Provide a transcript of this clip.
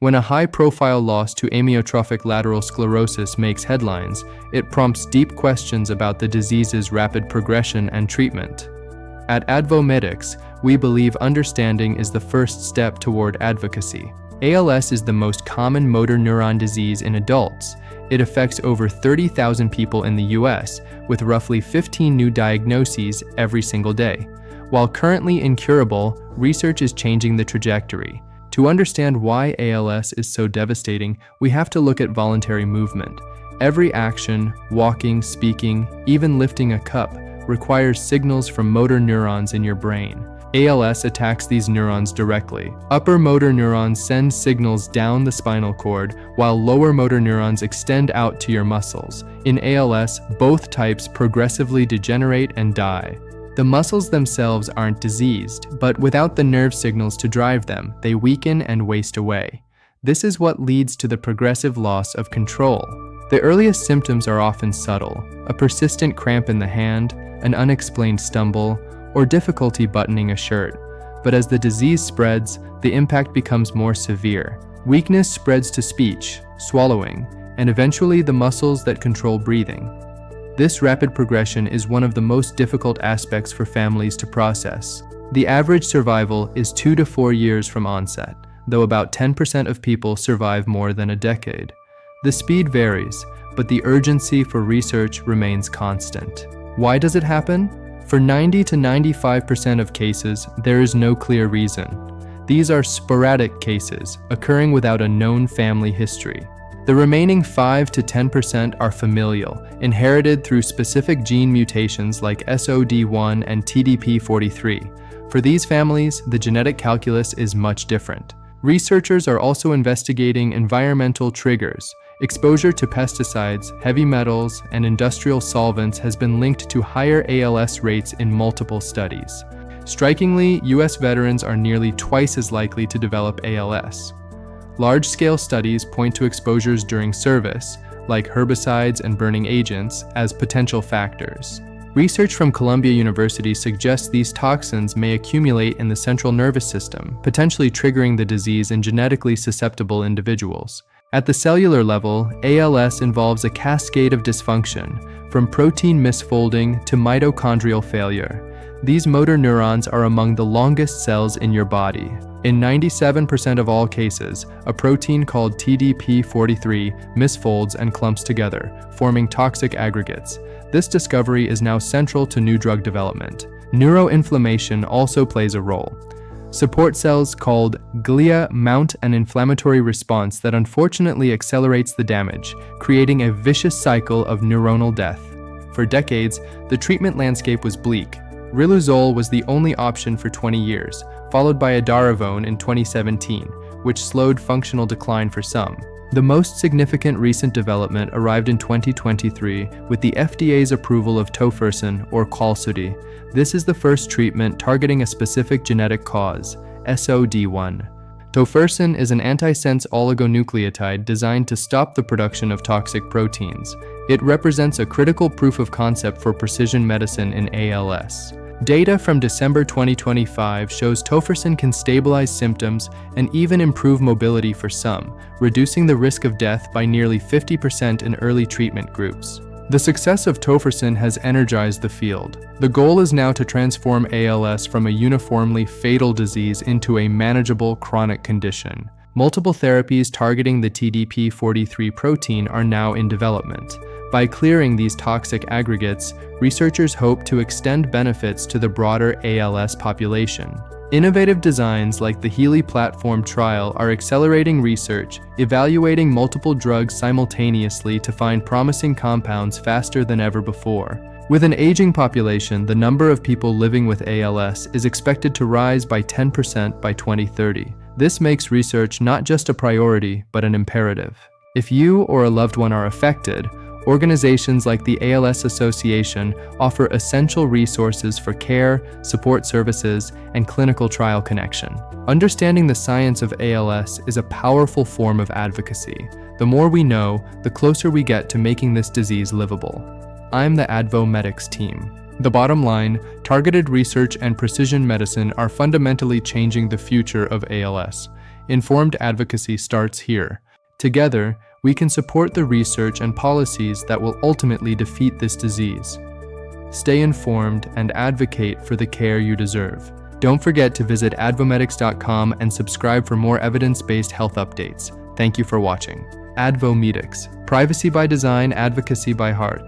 When a high-profile loss to amyotrophic lateral sclerosis makes headlines, it prompts deep questions about the disease's rapid progression and treatment. At AdvoMedics, we believe understanding is the first step toward advocacy. ALS is the most common motor neuron disease in adults. It affects over 30,000 people in the US, with roughly 15 new diagnoses every single day. While currently incurable, research is changing the trajectory. To understand why ALS is so devastating, we have to look at voluntary movement. Every action, walking, speaking, even lifting a cup, requires signals from motor neurons in your brain. ALS attacks these neurons directly. Upper motor neurons send signals down the spinal cord, while lower motor neurons extend out to your muscles. In ALS, both types progressively degenerate and die. The muscles themselves aren't diseased, but without the nerve signals to drive them, they weaken and waste away. This is what leads to the progressive loss of control. The earliest symptoms are often subtle: a persistent cramp in the hand, an unexplained stumble, or difficulty buttoning a shirt. But as the disease spreads, the impact becomes more severe. Weakness spreads to speech, swallowing, and eventually the muscles that control breathing. This rapid progression is one of the most difficult aspects for families to process. The average survival is 2 to 4 years from onset, though about 10% of people survive more than a decade. The speed varies, but the urgency for research remains constant. Why does it happen? For 90 to 95% of cases, there is no clear reason. These are sporadic cases, occurring without a known family history. The remaining 5 to 10% are familial, inherited through specific gene mutations like SOD1 and TDP43. For these families, the genetic calculus is much different. Researchers are also investigating environmental triggers. Exposure to pesticides, heavy metals, and industrial solvents has been linked to higher ALS rates in multiple studies. Strikingly, US veterans are nearly twice as likely to develop ALS. Large-scale studies point to exposures during service, like herbicides and burning agents, as potential factors. Research from Columbia University suggests these toxins may accumulate in the central nervous system, potentially triggering the disease in genetically susceptible individuals. At the cellular level, ALS involves a cascade of dysfunction, from protein misfolding to mitochondrial failure. These motor neurons are among the longest cells in your body. In 97% of all cases, a protein called TDP43 misfolds and clumps together, forming toxic aggregates. This discovery is now central to new drug development. Neuroinflammation also plays a role. Support cells called glia mount an inflammatory response that unfortunately accelerates the damage, creating a vicious cycle of neuronal death. For decades, the treatment landscape was bleak. Riluzole was the only option for 20 years, followed by edaravone in 2017, which slowed functional decline for some. The most significant recent development arrived in 2023 with the FDA's approval of tofersen, or Qalsody. This is the first treatment targeting a specific genetic cause, SOD1. Tofersen is an antisense oligonucleotide designed to stop the production of toxic proteins. It represents a critical proof of concept for precision medicine in ALS. Data from December 2025 shows tofersen can stabilize symptoms and even improve mobility for some, reducing the risk of death by nearly 50% in early treatment groups. The success of tofersen has energized the field. The goal is now to transform ALS from a uniformly fatal disease into a manageable chronic condition. Multiple therapies targeting the TDP43 protein are now in development. By clearing these toxic aggregates, researchers hope to extend benefits to the broader ALS population. Innovative designs like the Healy platform trial are accelerating research, evaluating multiple drugs simultaneously to find promising compounds faster than ever before. With an aging population, the number of people living with ALS is expected to rise by 10% by 2030. This makes research not just a priority, but an imperative. If you or a loved one are affected, organizations like the ALS Association offer essential resources for care, support services, and clinical trial connection. Understanding the science of ALS is a powerful form of advocacy. The more we know, the closer we get to making this disease livable. I'm the AdvoMedics team. The bottom line, targeted research and precision medicine are fundamentally changing the future of ALS. Informed advocacy starts here. Together, we can support the research and policies that will ultimately defeat this disease. Stay informed and advocate for the care you deserve. Don't forget to visit advomedics.com and subscribe for more evidence-based health updates. Thank you for watching. AdvoMedics. Privacy by design, advocacy by heart.